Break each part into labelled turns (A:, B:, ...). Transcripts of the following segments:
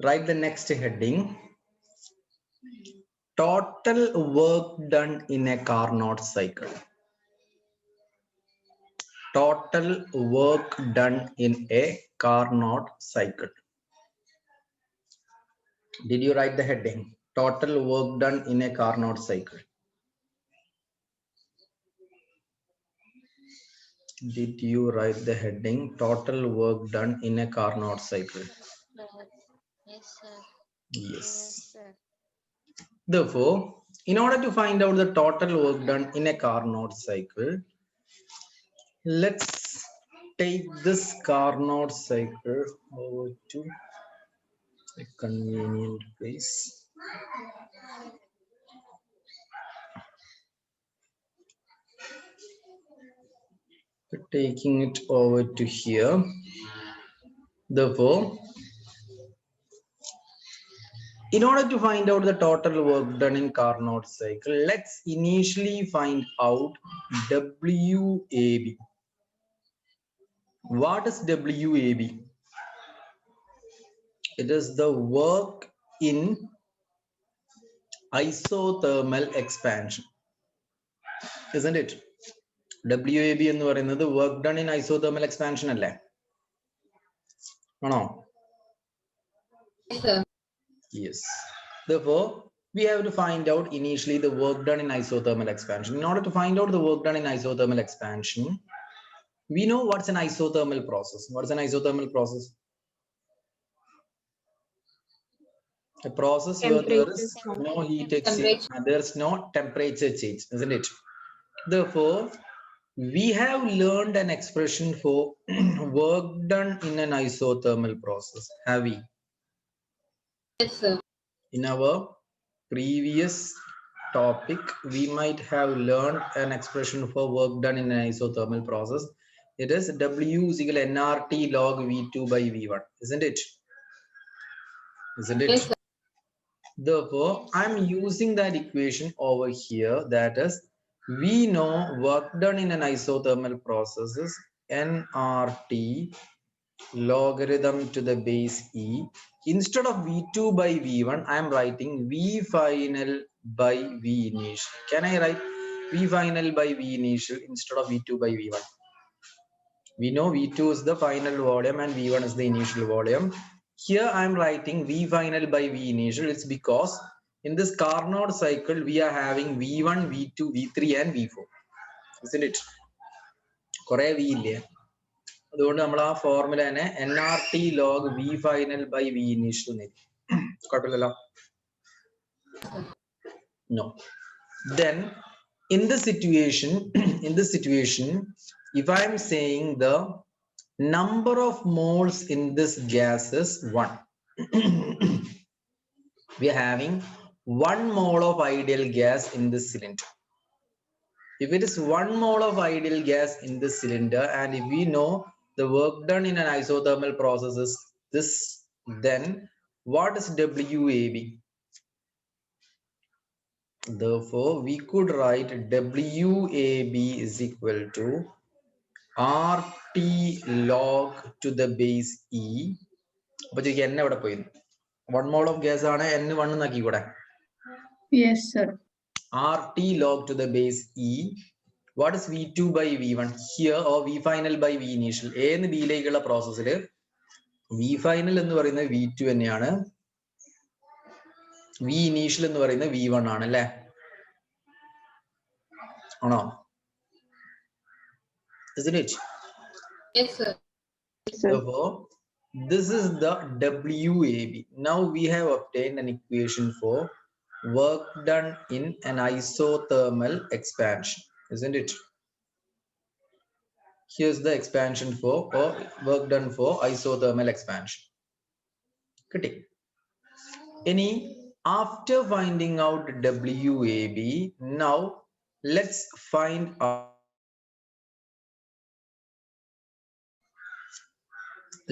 A: Write the next heading. Total work done in a Carnot cycle. Total work done in a Carnot cycle. Did you write the heading? Total work done in a Carnot cycle. Did you write the heading? Total work done in a Carnot cycle.
B: Yes, sir.
A: Yes.
B: Sir.
A: Therefore, in order to find out the total work done in a Carnot cycle, let's take this Carnot cycle over to a convenient place. Taking it over to here. Therefore, in order to find out the total work done in Carnot cycle, let's initially find out WAB. What is WAB? It is the work in isothermal expansion, isn't it? WAB എന്ന് പറയുന്നത് work done in isothermal expansion അല്ലേ? ആണോ?
B: Yes, sir.
A: Yes. Therefore, we have to find out initially the work done in isothermal expansion. In order to find out the work done in isothermal expansion, we know what's an isothermal process. What's an isothermal process? A process where there is no heat exchange, there's no temperature change, isn't it? Therefore, we have learned an expression for work done in an isothermal process. Have we?
B: Yes, sir.
A: In our previous topic, we might have learned an expression for work done in an isothermal process. It is W is equal to nRT log V2 by V1, isn't it? Isn't it?
B: Yes, sir.
A: Therefore, I'm using that equation over here. That is, we know work done in an isothermal process is nRT logarithm to the base E. Instead of V2 by V1, I am writing V final by V initial. Can I write V final by V initial instead of V2 by V1? We know V2 is the final volume and V1 is the initial volume. Here I am writing V final by V initial. It's because in this Carnot cycle, we are having V1, V2, V3 and V4. Isn't it? Kore V ഇല്ലേ? അതുകൊണ്ട് നമ്മൾ ആ formula തന്നെ nRT log V final by V initial കുഴപ്പമില്ലല്ലോ? No. Then in this situation, if I am saying the number of moles in this gas is 1. We are having 1 mole of ideal gas in this cylinder. If it is 1 mole of ideal gas in this cylinder, and if we know the work done in an isothermal process is this, then what is WAB? Therefore, we could write WAB is equal to RT log to the base E. But you can never put 1 mole of gas on N1 naki kuda.
C: Yes, sir.
A: RT log to the base E. What is V2 by V1 here, or V final by V initial? A and B ലേക്കുള്ള പ്രോസസ്സിൽ V final എന്ന് പറയുന്നത് V2 തന്നെയാണ്, V initial എന്ന് പറയുന്നത് V1 ആണ് അല്ലേ? ആണോ? Isn't it?
B: Yes, sir.
A: Therefore, this is the WAB. Now we have obtained an equation for work done in an isothermal expansion, isn't it? Here's the expansion for, or work done for isothermal expansion. Correct. Any after finding out WAB, now let's find out.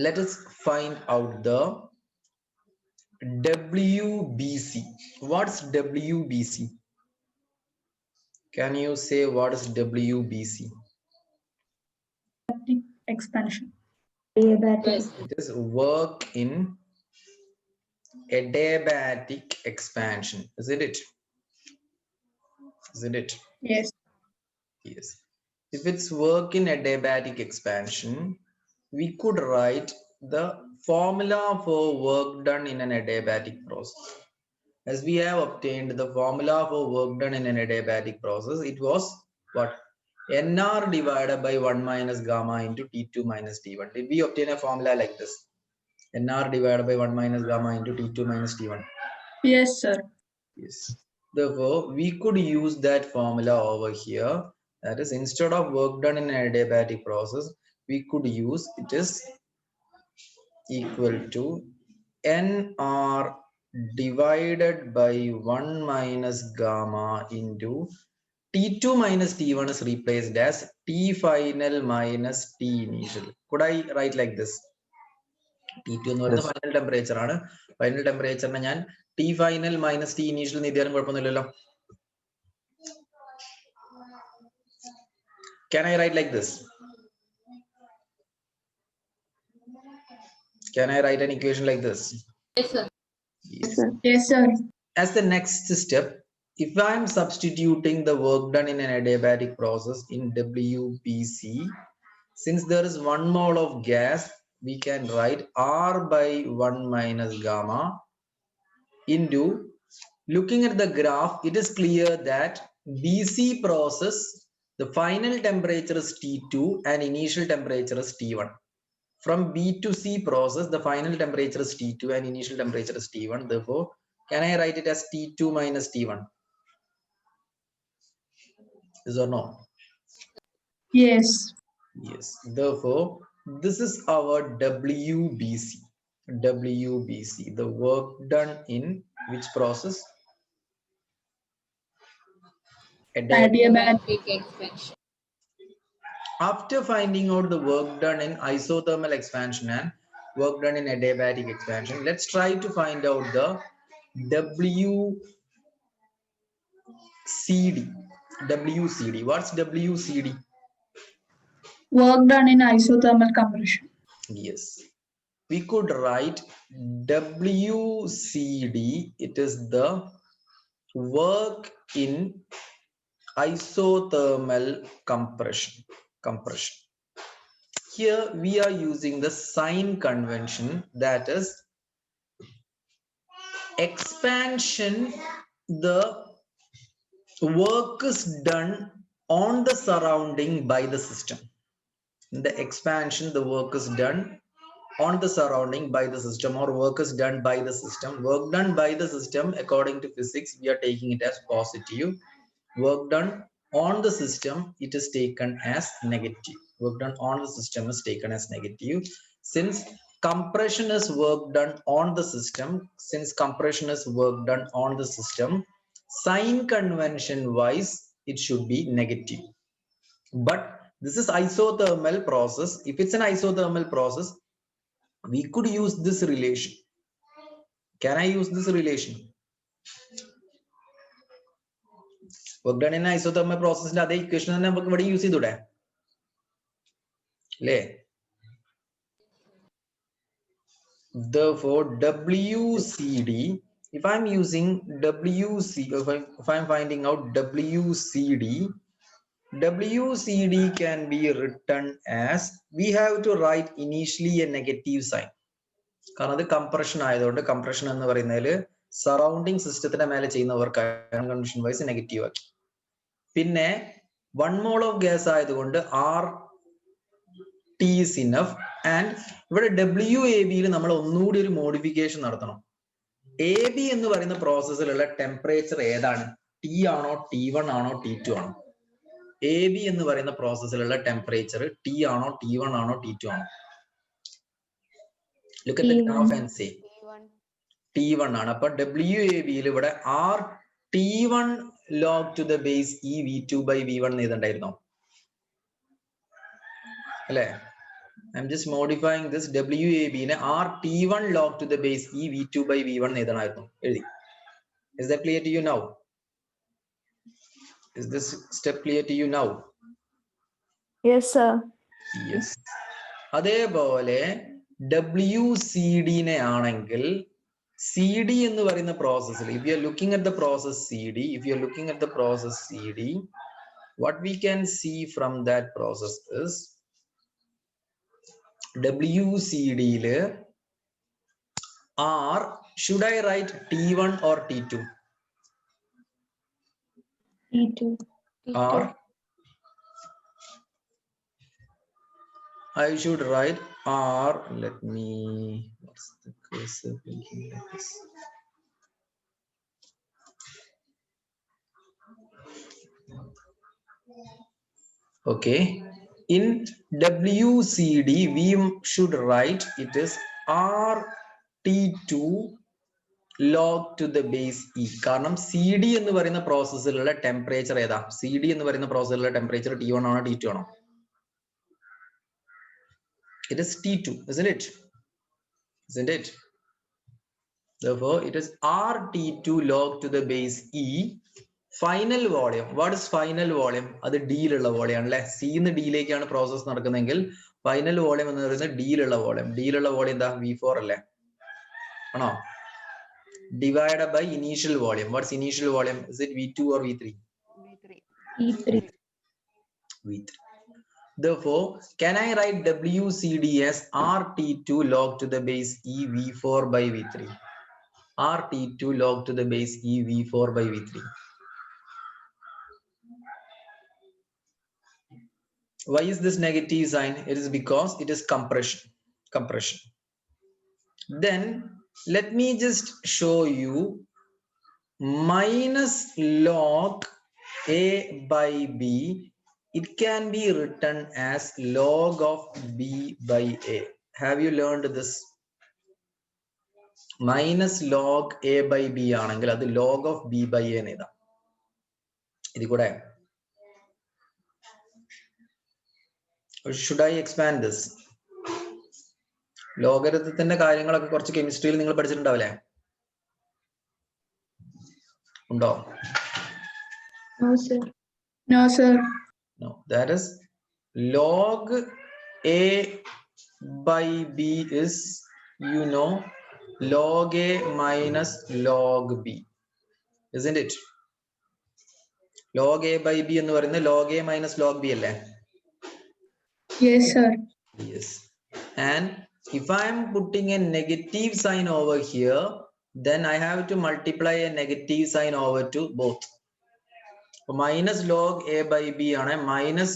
A: Let us find out the WBC. What's WBC? Can you say what is WBC?
C: Expansion.
A: It is work in adiabatic expansion, isn't it? Isn't it?
C: Yes.
A: Yes. If it's work in adiabatic expansion, we could write the formula for work done in an adiabatic process. As we have obtained the formula for work done in an adiabatic process, it was what? NR divided by 1 minus gamma into T2 minus T1. Did we obtain a formula like this? NR divided by 1 minus gamma into T2 minus T1.
C: Yes, sir.
A: Yes. Therefore, we could use that formula over here. That is, instead of work done in an adiabatic process, we could use it is equal to NR divided by 1 minus gamma into T2 minus T1 is replaced as T final minus T initial. Could I write like this? T2 എന്ന് പറയുന്ന
D: Yes.
A: Final temperature ആണ്. Final ടെമ്പറേച്ചറിനെ ഞാൻ T final minus T initial എന്ന് എഴുതിയാലും കുഴപ്പമൊന്നുമില്ലല്ലോ. Can I write like this? Can I write an equation like this?
B: Yes, sir.
A: Yes.
C: Yes, sir.
A: As the next step, if I am substituting the work done in an adiabatic process in WBC, since there is 1 mole of gas, we can write R by 1 minus gamma into, looking at the graph, it is clear that BC process, the final temperature is T2 and initial temperature is T1. From B to C process, the final temperature is T2 and initial temperature is T1. Therefore, can I write it as T2 minus T1? Yes or no?
C: Yes.
A: Yes. Therefore, this is our WBC. WBC, the work done in which process?
C: Adiabatic.
B: Big expansion.
A: After finding out the work done in isothermal expansion and work done in adiabatic expansion, let's try to find out the WCD. WCD. What's WCD?
C: Work done in isothermal compression.
A: Yes. We could write WCD. It is the work in isothermal compression. Here we are using the sign convention, that is expansion, the work is done on the surrounding by the system. In the expansion, the work is done on the surrounding by the system, or work is done by the system. Work done by the system, according to physics, we are taking it as positive. Work done on the system, it is taken as negative. Work done on the system is taken as negative. Since compression is work done on the system, sign convention wise, it should be negative. But this is isothermal process. If it's an isothermal process, we could use this relation. Can I use this relation? Work done in isothermal process, the equation we use it. Therefore, WCD, if I'm using WC, if I'm finding out WCD, WCD can be written as, we have to write initially a negative sign. കാരണം അത് compression ആയതുകൊണ്ട് compression എന്ന് പറയുന്നതിൽ surrounding സിസ്റ്റത്തിന്റെ മേലെ ചെയ്യുന്നവർക്ക് convention vice negative ആക്കി. പിന്നെ 1 mole ഓഫ് ഗ്യാസ് ആയതുകൊണ്ട് R T is enough. And ഇവിടെ WAB നമ്മൾ ഒന്നുകൂടി ഒരു മോഡിഫിക്കേഷൻ നടത്തണം. AB എന്ന് പറയുന്ന പ്രോസസ്സിലുള്ള ടെമ്പറേച്ചർ ഏതാണ്? T ആണോ T1 ആണോ T2 ആണോ? AB എന്ന് പറയുന്ന പ്രോസസ്സിലുള്ള ടെമ്പറേച്ചർ T ആണോ T1 ആണോ T2 ആണോ? Look at the graph and say T1 ആണ്. അപ്പൊ WAB യിൽ ഇവിടെ R T1 log to the base E V2 by V1 എഴുതണ്ടായിരുന്നോ? അല്ലേ? I'm just modifying this WAB നെ R T1 log to the base E V2 by V1 എഴുതണമായിരുന്നു. എഴുതി. Is that clear to you now? Is this step clear to you now?
E: Yes, sir.
A: Yes. അതേപോലെ WCD നെ ആണെങ്കിൽ CD എന്ന് പറയുന്ന പ്രോസസ്സിൽ, if you are looking at the process CD, if you are looking at the process CD, what we can see from that process is WCD or should I write T1 or T2?
E: T2.
A: Or I should write R. Let me, what's the cursor thinking like this? Okay, in WCD we should write it is RT2 log to the base E. കാരണം CD എന്ന് പറയുന്ന പ്രോസസ്സിലുള്ള temperature ഏതാ? CD എന്ന് പറയുന്ന പ്രോസസ്സിലുള്ള temperature T1 ആണോ T2 ആണോ? It is T2, isn't it? Isn't it? Therefore, it is RT2 log to the base E. Final volume. What is final volume? അത് ഡിയിലുള്ള volume ആണല്ലേ. സി നിന്ന് ഡിയിലേക്കാണ് പ്രോസസ് നടക്കുന്നതെങ്കിൽ ഫൈനൽ വോളിയം എന്ന് പറയുന്നത് ഡിയിലുള്ള volume. ഡിയിലുള്ള volume എന്താ? V4 അല്ലേ? ആണോ? Divided by initial volume. What's initial volume? Is it V2 or V3?
E: E3.
A: V3. Therefore, can I write WCD as RT2 log to the base E V4 by V3? RT2 log to the base E V4 by V3. Why is this negative sign? It is because it is compression. Then let me just show you minus log A by B. It can be written as log of B by A. Have you learned this? Minus log A by B ആണെങ്കിൽ അത് log of B by A എന്ന് എഴുതാം. ഇത് കൂടെ should I expand this? ലോഗരിതത്തിന്റെ കാര്യങ്ങളൊക്കെ കുറച്ച് കെമിസ്ട്രിയിൽ നിങ്ങൾ പഠിച്ചിട്ടുണ്ടാവില്ലേ? ഉണ്ടോ?
E: No, sir.
C: No, sir.
A: No, that is log A by B is, you know, log A minus log B, isn't it? Log A by B എന്ന് പറയുന്നത് log A minus log B അല്ലേ?
C: Yes, sir.
A: Yes. And if I am putting a negative sign over here, then I have to multiply a negative sign over to both. Minus log A by B ആണ് minus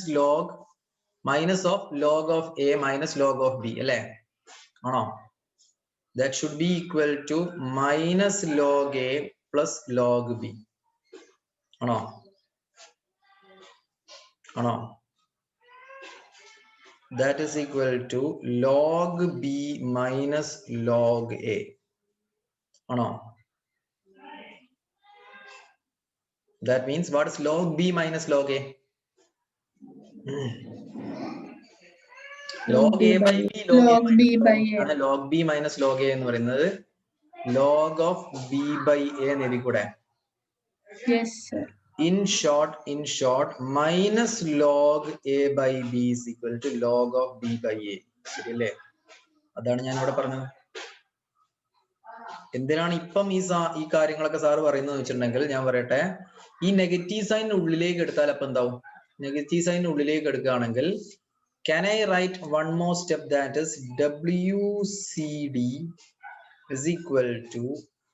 A: of log of A minus log of B അല്ലേ? ആണോ? That should be equal to minus log A plus log B. ആണോ? ആണോ? That is equal to log B minus log A. ആണോ? That means what is log B minus log A? Log A by B,
C: log B by A.
A: ആണ് log B minus log A എന്ന് പറയുന്നത് log of B by A എന്ന് എഴുതിക്കൂടെ?
C: Yes, sir.
A: In short, minus log A by B is equal to log of B by A. ശരിയല്ലേ? അതാണ് ഞാൻ ഇവിടെ പറഞ്ഞത്. എന്തിനാണ് ഇപ്പം ഈ കാര്യങ്ങളൊക്കെ സാറ് പറയുന്നത് വെച്ചിട്ടുണ്ടെങ്കിൽ ഞാൻ പറയട്ടെ, ഈ നെഗറ്റീവ് സൈൻ ഉള്ളിലേക്ക് എടുത്താൽ അപ്പൊ എന്താവും? നെഗറ്റീവ് സൈൻ ഉള്ളിലേക്ക് എടുക്കുകയാണെങ്കിൽ can I write one more step, that is WCD is equal to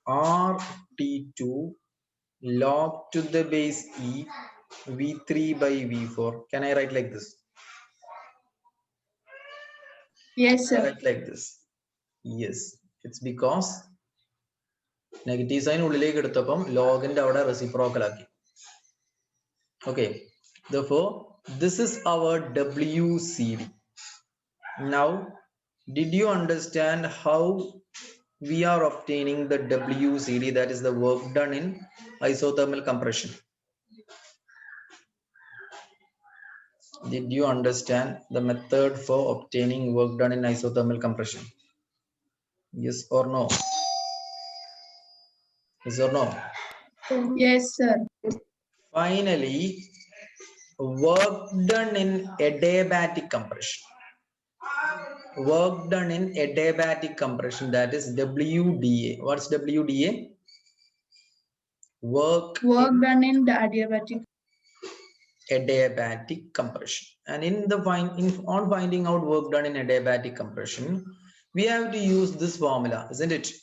A: RT2 log to the base E V3 by V4. Can I write like this?
C: Yes, sir.
A: Write like this. Yes, it's because negative sign ഉള്ളിലേക്ക് എടുത്തപ്പം ലോഗിന്റെ അവിടെ reciprocal ആക്കി. Okay, therefore this is our WCD. Now, did you understand how we are obtaining the WCD, that is the work done in isothermal compression? Did you understand the method for obtaining work done in isothermal compression? Yes or no? Yes or no?
C: Yes, sir.
A: Finally, work done in adiabatic compression. work done in adiabatic compression, that is WDA. What's WDA? Work
C: done in the adiabatic.
A: Adiabatic compression. And on finding out work done in adiabatic compression, we have to use this formula, isn't it?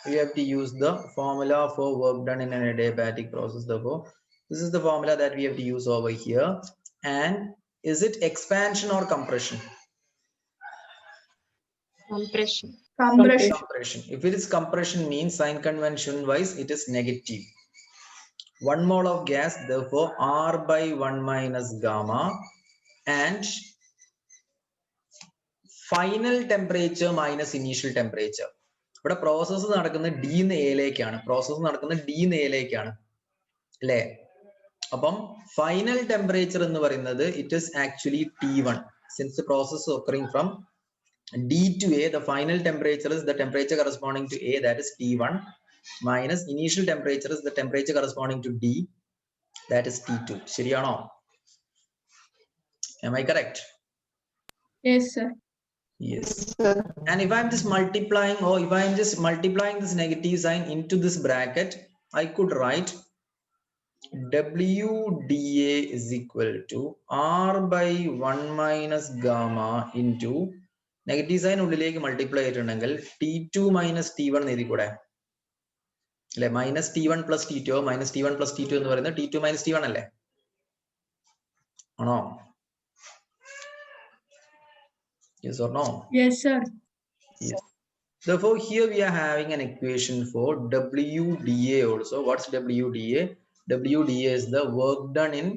A: We have to use the formula for work done in an adiabatic process. Therefore, this is the formula that we have to use over here. And is it expansion or compression?
E: Compression.
C: Compression.
A: Compression. If it is compression, means sign convention wise it is negative. 1 mole of gas, therefore R by 1 minus gamma, and final temperature minus initial temperature. ഇവിടെ process നടക്കുന്നത് D എന്ന് എയിലേക്കാണ്, process നടക്കുന്നത് D എന്ന് എയിലേക്കാണ് അല്ലേ? അപ്പം final temperature എന്ന് പറയുന്നത് it is actually T1. Since the process is occurring from D to A, the final temperature is the temperature corresponding to A, that is T1, minus initial temperature is the temperature corresponding to D, that is T2. ശരിയാണോ? Am I correct?
C: Yes, sir.
A: Yes. And if I'm just multiplying, or if I'm just multiplying this negative sign into this bracket, I could write WDA is equal to R by 1 minus gamma into negative sign ഉള്ളിലേക്ക് multiply ചെയ്തിട്ടുണ്ടെങ്കിൽ T2 minus T1 എഴുതി കൂടെ അല്ലെ? minus T1 plus T2 minus T1 plus T2 എന്ന് പറയുന്നത് T2 minus T1 അല്ലേ? ആണോ? Yes or no?
C: Yes, sir.
A: Yes. Therefore, here we are having an equation for WDA also. What's WDA? WDA is the work done in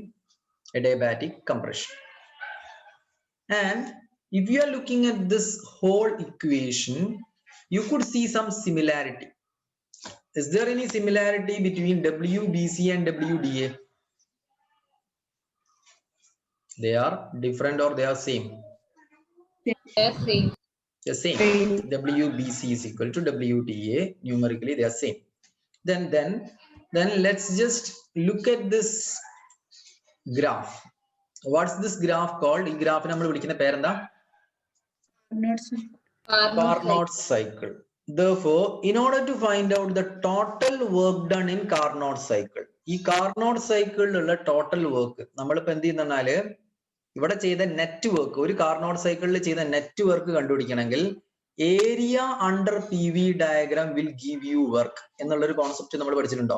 A: adiabatic compression. And if you are looking at this whole equation, you could see some similarity. Is there any similarity between WBC and WDA? They are different or they are same?
B: Yes, same.
A: The same. WBC is equal to WDA. Numerically, they are same. Then let's just look at this graph. What's this graph called? ഈ ഗ്രാഫിനെ നമ്മൾ വിളിക്കുന്ന പേരെന്താ? Carnot cycle. Therefore, in order to find out the total work done in Carnot cycle, ഈ Carnot cycle ഉള്ള total work നമ്മളിപ്പോ എന്ത് ചെയ്യുന്നാല് ഇവിടെ ചെയ്ത നെറ്റ് വർക്ക്, ഒരു കാർനോട്ട് സൈക്കിളിൽ ചെയ്ത നെറ്റ് വർക്ക് കണ്ടുപിടിക്കണമെങ്കിൽ area under P V diagram will give you work എന്നുള്ളൊരു കോൺസെപ്റ്റ് നമ്മൾ പഠിച്ചിട്ടുണ്ടോ?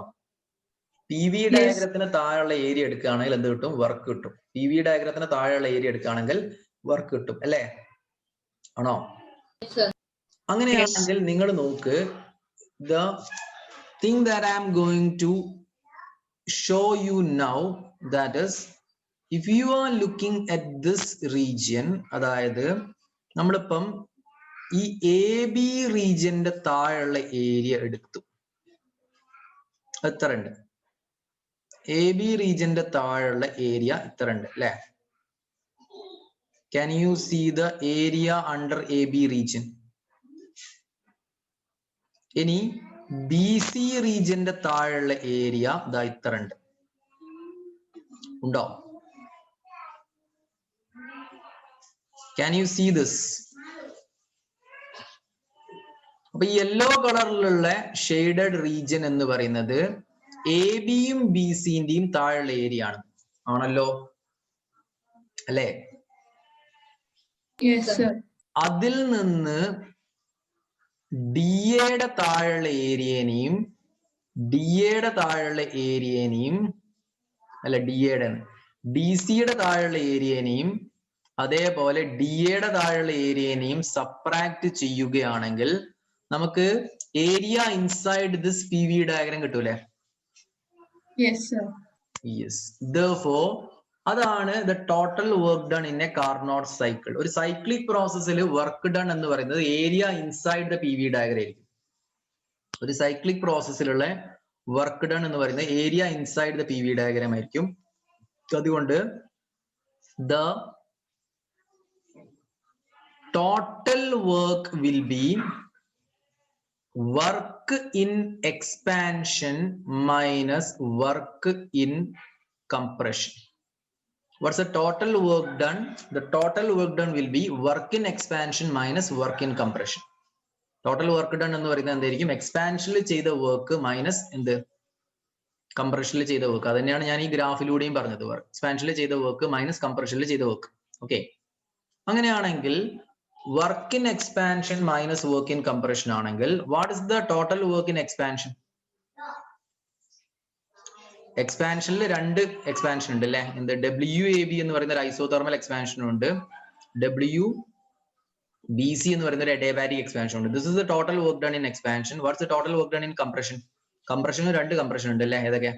A: പി വി ഡയഗ്രത്തിന് താഴെയുള്ള ഏരിയ എടുക്കുകയാണെങ്കിൽ എന്ത് കിട്ടും? വർക്ക് കിട്ടും. പി വി ഡയഗ്രത്തിന് താഴെയുള്ള ഏരിയ എടുക്കുകയാണെങ്കിൽ വർക്ക് കിട്ടും അല്ലേ? ആണോ? അങ്ങനെയാണെങ്കിൽ നിങ്ങൾ നോക്ക്, the thing that I am going to show you now, that is, if you are looking at this region, അതായത് നമ്മളിപ്പം ഈ എ ബി റീജിയന്റെ താഴെയുള്ള ഏരിയ എടുത്തു. എത്ര ഉണ്ട്? എ ബി റീജിയന്റെ താഴെയുള്ള ഏരിയ ഇത്ര ഉണ്ട് അല്ലെ? Can you see the area under AB region? ഇനി ബി സി റീജിയന്റെ താഴെയുള്ള ഏരിയ ഇതാ ഇത്ര ഉണ്ട്. ഉണ്ടോ? Can you see this? അപ്പൊ യെല്ലോ കളറിലുള്ള ഷെയ്ഡഡ് റീജിയൻ എന്ന് പറയുന്നത് എ ബിയും ബി സിന്റെയും താഴെയുള്ള ഏരിയ ആണ്, ആണല്ലോ അല്ലേ?
C: Yes, sir.
A: അതിൽ നിന്ന് ഡി എയുടെ താഴെയുള്ള ഏരിയനെയും ഡി എയുടെ താഴെയുള്ള ഏരിയനെയും അല്ല ഡി സിയുടെ താഴെയുള്ള ഏരിയനെയും അതേപോലെ ഡി എയുടെ താഴെയുള്ള ഏരിയനെയും സബ്ട്രാക്ട് ചെയ്യുകയാണെങ്കിൽ നമുക്ക് area inside this P V diagram കിട്ടൂലേ?
C: Yes, sir.
A: യെസ്. Therefore, അതാണ് the total work done in a Carnot cycle. ഒരു സൈക്ലിക് പ്രോസസ്സിൽ വർക്ക് ഡൺ എന്ന് പറയുന്നത് area inside the P V diagram ആയിരിക്കും. ഒരു സൈക്ലിക് പ്രോസസ്സിലുള്ള വർക്ക് ഡൺ എന്ന് പറയുന്നത് area inside the P V diagram ആയിരിക്കും. അതുകൊണ്ട് the total work will be work in expansion minus work in compression. What's the total work done? The total work done will be work in expansion minus work in compression. Total work done എന്ന് പറയുന്നത് എന്തായിരിക്കും? എക്സ്പാൻഷനിൽ ചെയ്ത work minus എന്ത് കംപ്രഷനിൽ ചെയ്ത work. അത് തന്നെയാണ് ഞാൻ ഈ ഗ്രാഫിലൂടെയും പറഞ്ഞത്. എക്സ്പാൻഷനിൽ ചെയ്ത വർക്ക് മൈനസ് കംപ്രഷനിൽ ചെയ്ത വർക്ക്. ഓക്കെ, അങ്ങനെയാണെങ്കിൽ work in expansion minus work in compression ആണെങ്കിൽ what is the total work in expansion? എക്സ്പാൻഷനിൽ രണ്ട് എക്സ്പാൻഷൻ ഉണ്ട് അല്ലെ? എന്ത് WAB എന്ന് പറയുന്ന ഒരു ഐസോതെർമൽ എക്സ്പാൻഷനും ഉണ്ട്, WBC എന്ന് പറയുന്ന ഒരു അഡിയാബാറ്റിക് എക്സ്പാൻഷൻ ഉണ്ട്. This is the total work done in expansion. What's the total work done in compression? കംപ്രഷന് രണ്ട് കംപ്രഷൻ ഉണ്ട് അല്ലെ? ഏതൊക്കെ?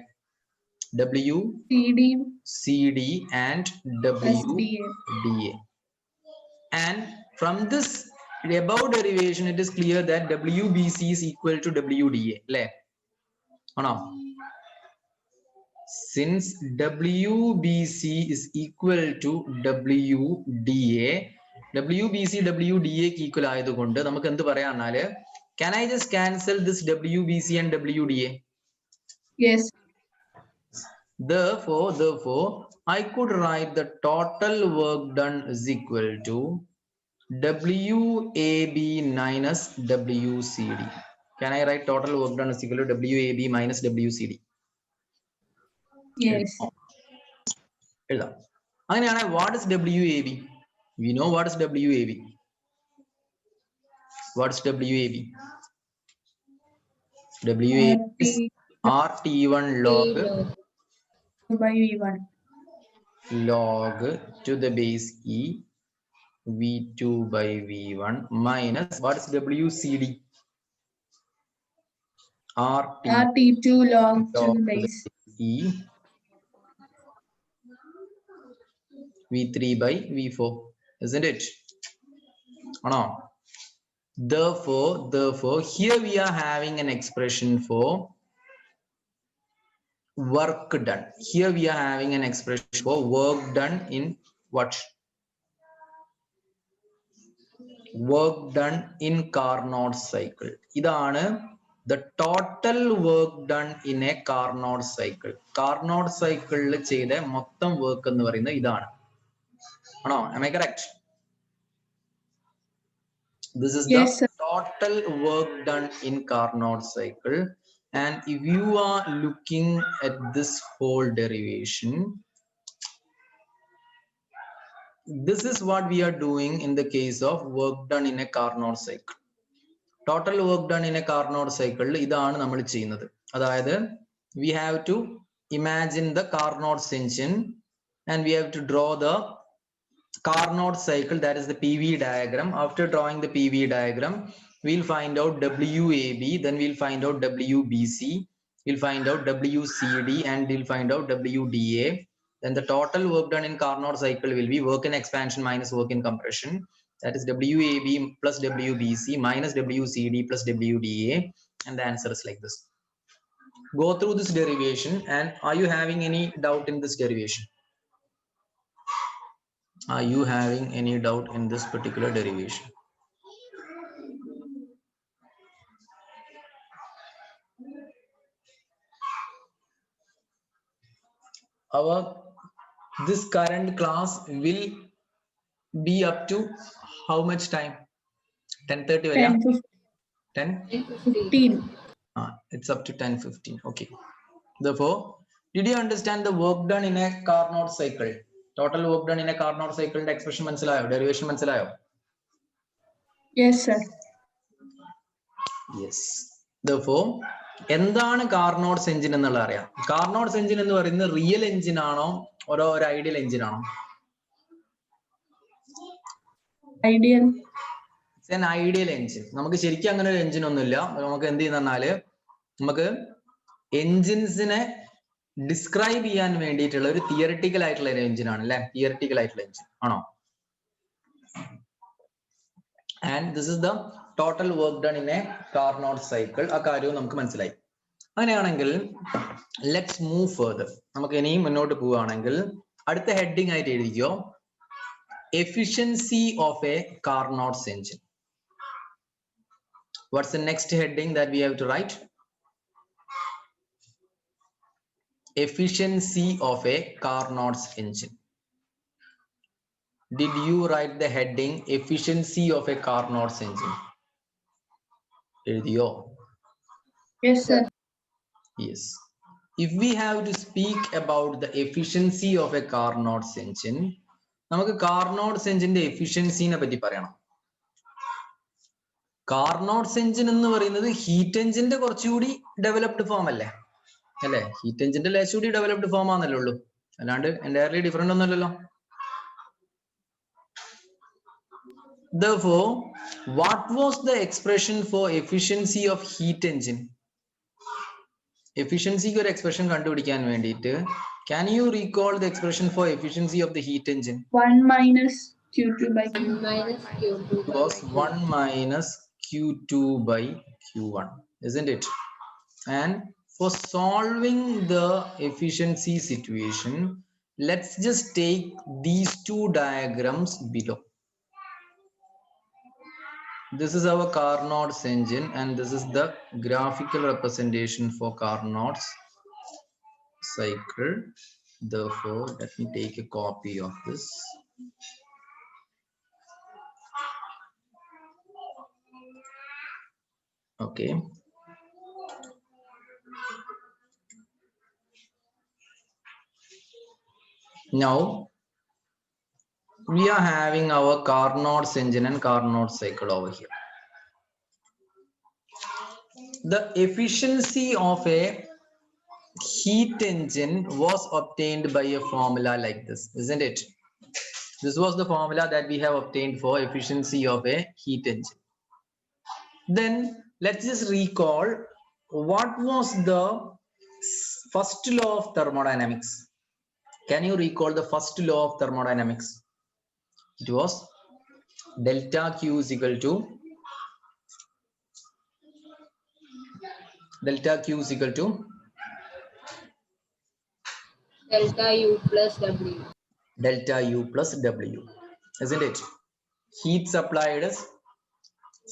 A: WCD and WDA. And from this above derivation it is clear that WBC is equal to WDA അല്ലെ? ആണോ? Since WBC is equal to WDA, WBC WDA ക്ക് equal ആയതുകൊണ്ട് നമുക്ക് എന്ത് പറയാന്നാല്, can I just cancel this WBC and WDA?
C: Yes.
A: Therefore, I could write the total work done is equal to WAB minus WCD. Can I write total work done is equal to WAB minus WCD?
C: Yes.
A: എഴുതാം. അങ്ങനെയാണ് what is WAB? We know what is WAB. What is WAB? WAB is RT1 log
C: by V1
A: log to the base E V2 by V1 minus what is WCD?
C: RT2 log to the base
A: E V3 by V4, isn't it? Or no? Therefore, here we are having an expression for work done. Here we are having an expression for work done in what? Work done in Carnot cycle. ഇതാണ് the total work done in a Carnot cycle. Carnot cycle ചെയ്ത മൊത്തം work എന്ന് പറയുന്നത് ഇതാണ്. ആണോ? Am I correct? This is
C: Yes,
A: the
C: sir.
A: total work done in Carnot cycle. And if you are looking at this whole derivation, this is what we are doing in the case of work done in a Carnot cycle. Total work done in a Carnot cycle ഇതാണ് നമ്മൾ ചെയ്യുന്നത്. അതായത് we have to imagine the Carnot engine and we have to draw the Carnot cycle, that is the PV diagram. After drawing the PV diagram, we'll find out WAB, then we'll find out WBC, we'll find out WCD, and we'll find out WDA. Then the total work done in Carnot cycle will be work in expansion minus work in compression. That is WAB plus WBC minus WCD plus WDA. And the answer is like this. Go through this derivation. And are you having any doubt in this derivation? Are you having any doubt in this particular derivation? This current class will be up to how much time? 10:30 vaya?
C: 10:15.
A: It's up to 10:15. Okay. Therefore, did you understand the work done in a Carnot cycle? Total work done in a Carnot cycle expression മനസ്സിലായോ? Derivation മനസ്സിലായോ?
C: Yes, sir.
A: Yes. Therefore, എന്താണ് Carnot's engine എന്നുള്ള അറിയാം. Carnot's engine എന്ന് പറയുന്നത് real engine ആണോ ഒരു ideal engine ആണോ?
C: Ideal.
A: It's an ideal engine. നമുക്ക് ശരിക്കും അങ്ങനെ ഒരു എഞ്ചിൻ ഒന്നുമില്ല. നമുക്ക് എന്ത് ചെയ്യുന്നറിഞ്ഞാല് നമുക്ക് എഞ്ചിൻസിനെ ഡിസ്ക്രൈബ് ചെയ്യാൻ വേണ്ടിയിട്ടുള്ള ഒരു തിയറിറ്റിക്കൽ ആയിട്ടുള്ള ഒരു എഞ്ചിൻ ആണ് അല്ലെ? തിയറിറ്റിക്കൽ ആയിട്ടുള്ള എഞ്ചിൻ ആണോ? And this is the total work done in a Carnot cycle. ആ കാര്യവും നമുക്ക് മനസ്സിലായി. അങ്ങനെയാണെങ്കിൽ let's move further. നമുക്ക് ഇനിയും മുന്നോട്ട് പോവുകയാണെങ്കിൽ അടുത്ത ഹെഡിങ് ആയിട്ട് എഴുതിക്കോ, efficiency of a Carnot engine. What's the next heading that we have to write? Efficiency of a Carnot engine. did you write the heading efficiency of a Carnot's engine?
C: Yes, sir.
A: Yes. If we have to speak about the efficiency of a Carnot's engine, നമുക്ക് Carnot's engine efficiency നെ പറ്റി പറയണം. Carnot's engine എന്ന് പറയുന്നത് heat engine കുറച്ചുകൂടി developed form അല്ലേ? അല്ലേ? Heat engine ലേശൂടി developed form ആണല്ലേ ഉള്ളൂ. അല്ലാണ്ട് entirely different ഒന്നുമല്ലല്ലോ. Therefore, what was the expression for efficiency of heat engine? Efficiency ക്ക് ഒരു expression കണ്ടുപിടിക്കാൻ വേണ്ടിയിട്ട് can you recall the expression for efficiency of the heat engine?
C: 1 minus Q2 by Q.
B: 1 minus Q2
A: It was
B: by
A: 1 minus Q2 by Q1, isn't it? And for solving the efficiency situation, let's just take these two diagrams below. This is our Carnot's engine and this is the graphical representation for Carnot's cycle. Therefore, let me take a copy of this. Okay. Now, we are having our Carnot's engine and Carnot's cycle over here. The efficiency of a heat engine was obtained by a formula like this, isn't it? This was the formula that we have obtained for efficiency of a heat engine. Then let's just recall what was the first law of thermodynamics. Can you recall the first law of thermodynamics? It was delta Q is equal to delta Q is equal to
B: delta U plus W.
A: Delta U plus W, isn't it? Heat supplied is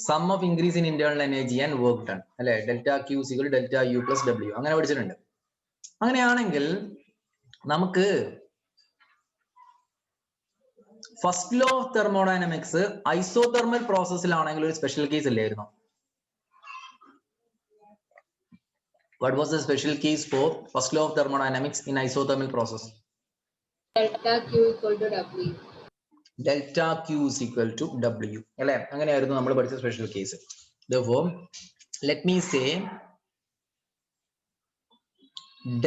A: sum of increase in internal energy and work done. അല്ലെ delta Q is equal to delta U plus W. അങ്ങനെ പഠിച്ചിട്ടുണ്ട്. അങ്ങനെയാണെങ്കിൽ നമുക്ക് first law of thermodynamics isothermal പ്രോസസ്സിലാണെങ്കിൽ ഒരു special case ഇല്ലായിരുന്നു. What was the special case for first law of thermodynamics in isothermal process?
B: Delta Q equal to W.
A: Delta Q is equal to W. അല്ലെ അങ്ങനെയായിരുന്നു നമ്മൾ പഠിച്ച special case. Therefore, let me say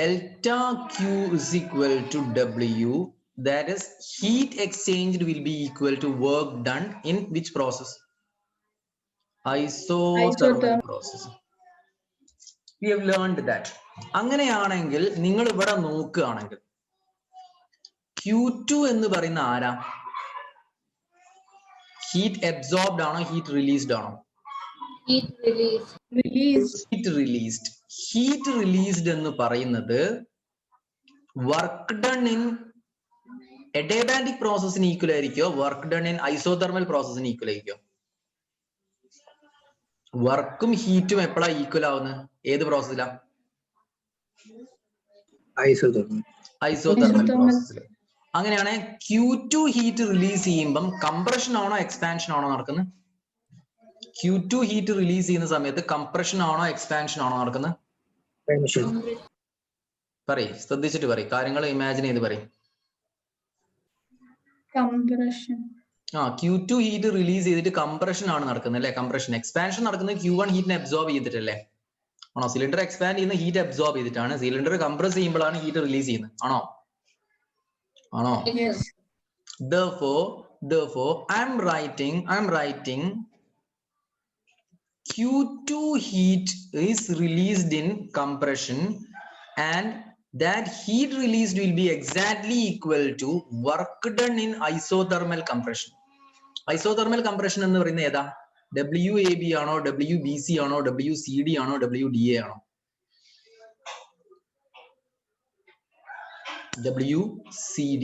A: delta Q is equal to W. That is, heat exchanged will be equal to work done in which process? Isothermal process. We have learned that. അങ്ങനെയാണെങ്കിൽ നിങ്ങൾ ഇവിടെ നോക്കുകയാണെങ്കിൽ Q2 എന്ന് പറയുന്ന ആരാ? Heat absorbed ആണോ heat released ആണോ?
B: Heat released.
A: Heat released. Heat released എന്ന് പറയുന്നത് work done in adiabatic processന് ഈക്വൽ ആയിരിക്കോ work done in isothermal processന് ഈക്വൽ ആയിരിക്കോ? വർക്കും ഹീറ്റും എപ്പോഴാണ് ഈക്വൽ ആവുന്നത്? ഏത് പ്രോസസ്സിലാ? ഐസോതെർമൽ പ്രോസസ്സിൽ. അങ്ങനെയാണ് Q2 ഹീറ്റ് റിലീസ് ചെയ്യുമ്പം കംപ്രഷൻ ആണോ എക്സ്പാൻഷൻ ആണോ നടക്കുന്നത്? Q2 ഹീറ്റ് റിലീസ് ചെയ്യുന്ന സമയത്ത് കംപ്രഷൻ ആണോ എക്സ്പാൻഷൻ ആണോ നടക്കുന്നത്? പറയും, ശ്രദ്ധിച്ചിട്ട് പറയും, കാര്യങ്ങൾ ഇമാജിൻ ചെയ്ത് പറയും.
C: Compression.
A: Q2 ഹീറ്റ് റിലീസ് ചെയ്തിട്ട് കംപ്രഷൻ ആണ് നടക്കുന്നത് അല്ലെ? കംപ്രഷൻ. എക്സ്പാൻഷൻ നടക്കുന്നത് Q1 ഹീറ്റിനെ അബ്സോർബ് ചെയ്തിട്ടല്ലേ? ആണോ? സിലിണ്ടർ എക്സ്പാൻഡ് ചെയ്യുന്ന ഹീറ്റ് അബ്സോർബ് ചെയ്തിട്ടാണ്. സിലിണ്ടർ കംപ്രസ് ചെയ്യുമ്പോഴാണ് ഹീറ്റ് റിലീസ് ചെയ്യുന്നത്. ആണോ? ആണോ?
C: Yes.
A: Therefore, I'm writing Q2 heat is released in compression and that heat released will be exactly equal to work done in isothermal compression. Isothermal compression എന്ന് പറയുന്നത് ഏതാ? WAB ആണോ WBC ആണോ WCD ആണോ WDA ആണോ? WCD.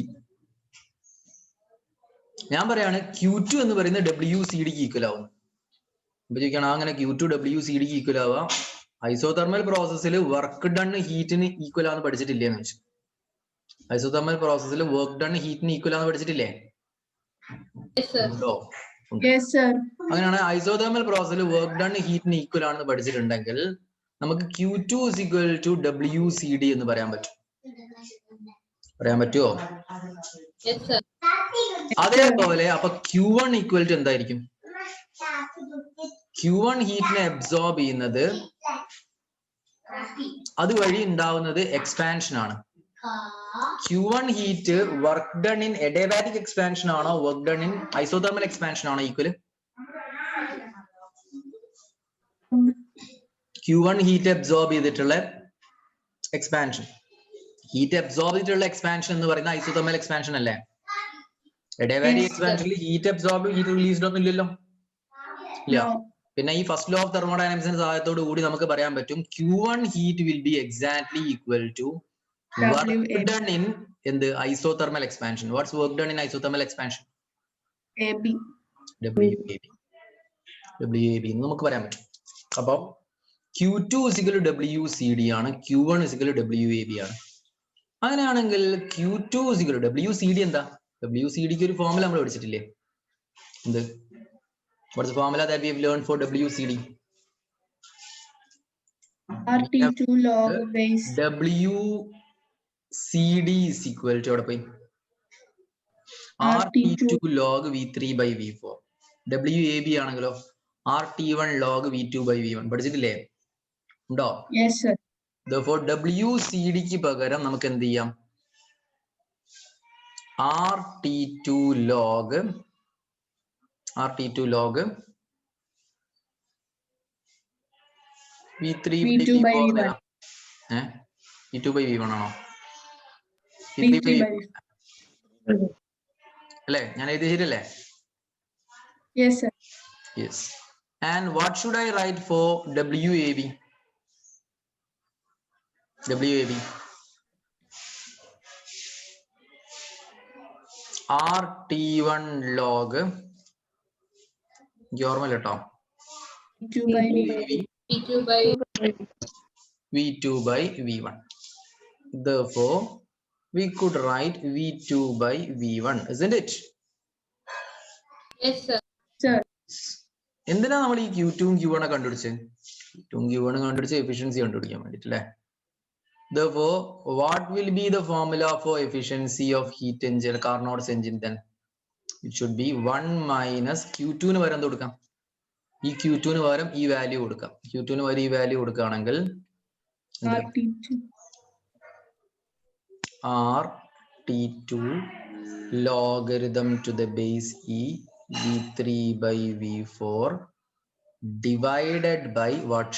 A: ഞാൻ പറയാണ് Q2 എന്ന് പറയുന്നത് WCD ക്ക് ഈക്വൽ ആവും. അപ്പൊ ചോദിക്കണം അങ്ങനെ Q2 WCD ക്ക് ഈക്വൽ ആവാം. ഐസോതെർമൽ പ്രോസസ്സിൽ വർക്ക് ഡൺ ഹീറ്റിന് ഈക്വൽ ആണെന്ന് പഠിച്ചിട്ടില്ലേ എന്ന് വെച്ചു. ഐസോതെർമൽ പ്രോസസ്സിൽ വർക്ക് ഡൺ ഹീറ്റിന് ഈക്വൽ ആണെന്ന് പഠിച്ചിട്ടില്ലേ?
B: Yes, sir.
A: ഉണ്ടോ? ഉണ്ട്.
C: Yes, sir.
A: അങ്ങനെയാണ് ഐസോതെർമൽ പ്രോസസ്സിൽ വർക്ക് ഡൺ ഹീറ്റിന് ഈക്വൽ ആണെന്ന് പഠിച്ചിട്ടുണ്ടെങ്കിൽ നമുക്ക് Q2 is equal to WCD എന്ന് പറയാൻ പറ്റും. പറയാൻ പറ്റുമോ?
B: Yes, sir.
A: അതേപോലെ അപ്പൊ Q1 ഈക്വൽ ടു എന്തായിരിക്കും? Q1 ഹീറ്റിനെ അബ്സോർബ് ചെയ്യുന്നത് അതുവഴി ഉണ്ടാവുന്നത് എക്സ്പാൻഷൻ ആണ്. Q1 heat work done in adiabatic expansion ആണോ work done in isothermal expansion ആണോ ഈക്വൽ? Q1 ഹീറ്റ് അബ്സോർബ് ചെയ്തിട്ടുള്ള എക്സ്പാൻഷൻ, ഹീറ്റ് അബ്സോർബ് ചെയ്തിട്ടുള്ള എക്സ്പാൻഷൻ എന്ന് പറയുന്ന ഐസോതെർമൽ എക്സ്പാൻഷൻ അല്ലേ? എഡിയാബാറ്റിക് എക്സ്പാൻഷനിൽ ഹീറ്റ് അബ്സോർബ് ഹീറ്റ് റിലീസ്ഡ് ഒന്നും ഇല്ലല്ലോ. ഇല്ല. പിന്നെ ഈ ഫസ്റ്റ് ലോ ഓഫ് തെർമോഡൈനാമിക്സിന്റെ സഹായത്തോട് കൂടി നമുക്ക് പറയാൻ പറ്റും Q1 heat will be exactly equal to work done in എന്ത് isothermal expansion. What's work done in isothermal expansion?
C: AB.
A: WAB എന്ന് നമുക്ക് പറയാൻ പറ്റും. അപ്പം Q2 is equal to WCD ആണ്, Q1 is equal to WAB ആണ്. അങ്ങനെയാണെങ്കിൽ Q2 is equal to WCD എന്താ? WCDക്ക് ഒരു ഫോർമുല നമ്മൾ പഠിച്ചിട്ടില്ലേ? എന്ത്? What's the formula that we have learned for WCD?
C: RT2 log base.
A: WCD is equal to RT2 log V3 by V4. WAB ആണെങ്കിലോ RT1 log V2 by V1. പഠിച്ചിട്ടില്ലേ? ഉണ്ടോ?
C: Yes, sir.
A: Therefore WCD ക്ക് പകരം നമുക്ക് എന്ത് ചെയ്യാം? RT2 log V3 by V4 V2 by V1 ആണോ? V3 by അല്ലേ? ഞാൻ എഴുതി ശരിയല്ലേ?
C: Yes, sir.
A: Yes. And what should I write for WAB? RT1 log ഓർമ്മ കേട്ടോ?
B: P2 by
A: V2 by V1. Therefore we could write V2 by V1, isn't it?
B: Yes, sir.
C: Sir.
A: എന്തിനാ നമ്മൾ ഈ Q2 Q1 കണ്ടുപിടിച്ചത്? Q2 Q1 കണ്ടുപിടിച്ച് efficiency കണ്ടുപിടിക്കാൻ വേണ്ടിട്ട് അല്ലേ? Therefore what will be the formula for efficiency of heat engine, Carnot's engine then? It should be 1 minus Q2 ന് പകരം എന്ത് കൊടുക്കാം? ഈ Q2 ന് പകരം ഈ വാല്യൂ കൊടുക്കാം. Q2 ന് പകരം ഈ വാല്യൂ കൊടുക്കുകയാണെങ്കിൽ RT2 logarithm to the base E V3 by V4 divided by what?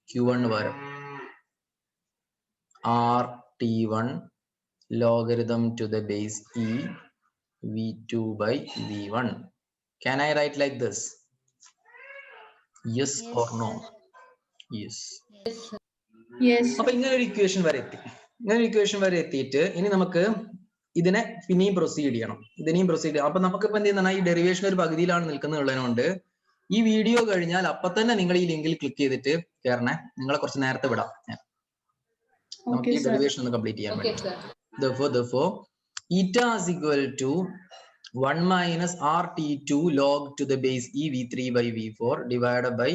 A: Q1 പകരം RT1 logarithm to the base E V2 by V1. Can I write like this? Yes or no? Yes.
C: Yes.
A: അപ്പൊ ഇങ്ങനെ ഒരു equation വരെ എത്തി. ഇങ്ങനെ ഒരു equation വരെ എത്തിയിട്ട് ഇനി നമുക്ക് ഇതിനെ പിന്നെയും പ്രൊസീഡ് ചെയ്യണം. അപ്പൊ നമുക്കിപ്പോ എന്ത് ചെയ്യുന്ന ഈ ഡെറിവേഷൻ ഒരു പകുതിയിലാണ് നിൽക്കുന്നുള്ളതുകൊണ്ട് ഈ വീഡിയോ കഴിഞ്ഞാൽ അപ്പൊ തന്നെ നിങ്ങൾ ഈ ലിങ്കിൽ ക്ലിക്ക് ചെയ്തിട്ട് കയറണേ. നിങ്ങളെ കുറച്ച് നേരത്തെ വിടാം. നമുക്ക് ഈ ഡെറിവേഷൻ ഒന്ന് കംപ്ലീറ്റ് ചെയ്യാൻ വേണ്ടി. Therefore eta is equal to 1 minus RT2 log to the base E V3 by V4 divided by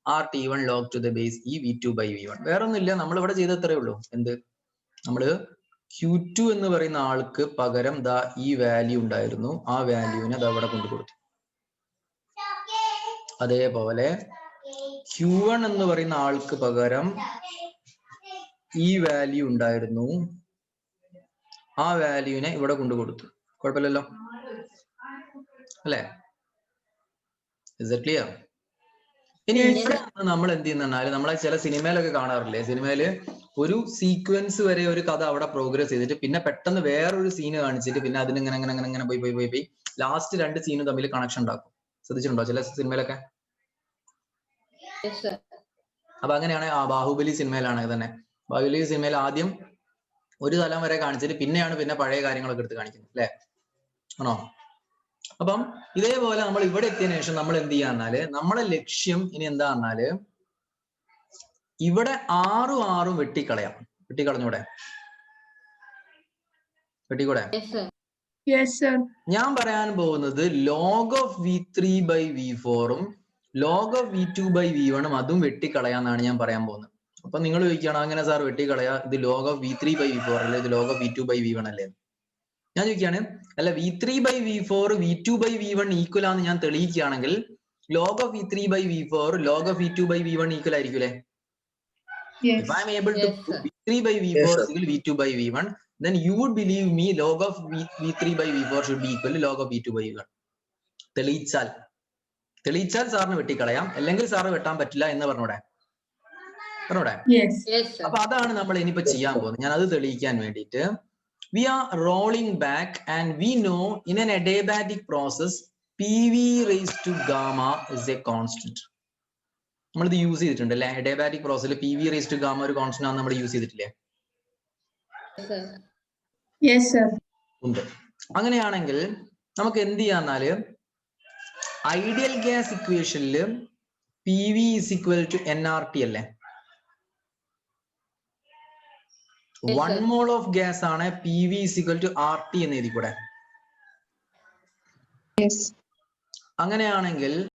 A: RT1 log to the base E V2 by V1. വേറെ ഒന്നുമില്ല, നമ്മൾ ഇവിടെ ചെയ്തത്രേ ഉള്ളൂ. എന്ത്? നമ്മള് Q2 എന്ന് പറയുന്ന ആൾക്ക് പകരം ദാ ഈ വാല്യൂ ഉണ്ടായിരുന്നു, ആ വാല്യൂവിനെ അത് അവിടെ കൊണ്ടുകൊടുത്തു. അതേപോലെ Q1 എന്ന് പറയുന്ന ആൾക്ക് പകരം ഈ വാല്യൂ ഉണ്ടായിരുന്നു, ആ വാല്യൂവിനെ ഇവിടെ കൊണ്ടുകൊടുത്തു. കുഴപ്പമില്ലല്ലോ അല്ലേ? Is it clear? ഇനി ഇവിടെ നമ്മൾ എന്ത് ചെയ്യുന്ന നമ്മളെ ചില സിനിമയിലൊക്കെ കാണാറില്ലേ? സിനിമയില് ഒരു സീക്വൻസ് വരെ ഒരു കഥ അവിടെ പ്രോഗ്രസ് ചെയ്തിട്ട് പിന്നെ പെട്ടെന്ന് വേറൊരു സീന് കാണിച്ചിട്ട് പിന്നെ അതിനിങ്ങനെ പോയി ലാസ്റ്റ് രണ്ട് സീനും തമ്മിൽ കണക്ഷൻ ഉണ്ടാക്കും. ശ്രദ്ധിച്ചിട്ടുണ്ടോ ചില സിനിമയിലൊക്കെ? അപ്പൊ അങ്ങനെയാണ് ആ ബാഹുബലി സിനിമയിലാണ് തന്നെ. ബാഹുബലി സിനിമയിൽ ആദ്യം ഒരു തലം വരെ കാണിച്ചിട്ട് പിന്നെ പഴയ കാര്യങ്ങളൊക്കെ എടുത്ത് കാണിക്കുന്നത് അല്ലെ? ആണോ? അപ്പം ഇതേപോലെ നമ്മൾ ഇവിടെ എത്തിയതിനു ശേഷം നമ്മൾ എന്ത് ചെയ്യാന്നാല് നമ്മളെ ലക്ഷ്യം ഇനി എന്താ പറഞ്ഞാല് ഇവിടെ 6 വെട്ടിക്കളയാം. വെട്ടിക്കളഞ്ഞൂടെ? വെട്ടിക്കൂടെ?
C: Yes, sir.
A: ഞാൻ പറയാൻ പോകുന്നത് log of v3 by v4ഉം log of v2 by v1ഉം അതും വെട്ടിക്കളയാന്നാണ് ഞാൻ പറയാൻ പോകുന്നത്. അപ്പൊ നിങ്ങൾ ചോദിക്കുകയാണ് അങ്ങനെ സാർ വെട്ടിക്കളയാ, ഇത് log of v3 by v4 അല്ലേ, ഇത് log of v2 by v1 അല്ലേ? ഞാൻ ചോദിക്കുകയാണ്, അല്ല v3 by v4 v2 by v1 equal ആണെന്ന് ഞാൻ തെളിയിക്കുകയാണെങ്കിൽ log of v3 by v4 log of v2 by v1 equal ആയിരിക്കൂലേ?
C: Yes.
A: If I am able to prove v3 by v4 is equal to v2 by v1, then you would believe me log of v3 by v4 should be equal to log of v2 by v1. തെളിയിച്ചാൽ സാറിന് വെട്ടിക്കളയാം, അല്ലെങ്കിൽ sir വെട്ടാൻ പറ്റില്ല എന്ന് പറഞ്ഞൂടെ?
C: Yes.
A: അപ്പൊ അതാണ് നമ്മൾ ഇനിയിപ്പോ ചെയ്യാൻ പോകുന്നത്. ഞാൻ അത് തെളിയിക്കാൻ വേണ്ടിയിട്ട് we are rolling back and we know in an adiabatic process PV raised to gamma is a constant. നമ്മളിത് യൂസ് ചെയ്തിട്ടുണ്ട് അല്ലെ? adiabatic process PV raised to gamma ഒരു കോൺസ്റ്റന്റ് ആണ് നമ്മൾ യൂസ് ചെയ്തിട്ടില്ലേ?
C: Yes, sir.
A: ഉണ്ട്. അങ്ങനെയാണെങ്കിൽ നമുക്ക് എന്ത് ചെയ്യാന്നാല് ഐഡിയൽ ഗ്യാസ് ഇക്വേഷനിൽ PV is equal to nRT അല്ലേ? 1 mole of gas ആണ് PV is equal to RT എന്ന് എഴുതി കൂടെ?
E: Yes.
A: അങ്ങനെയാണെങ്കിൽ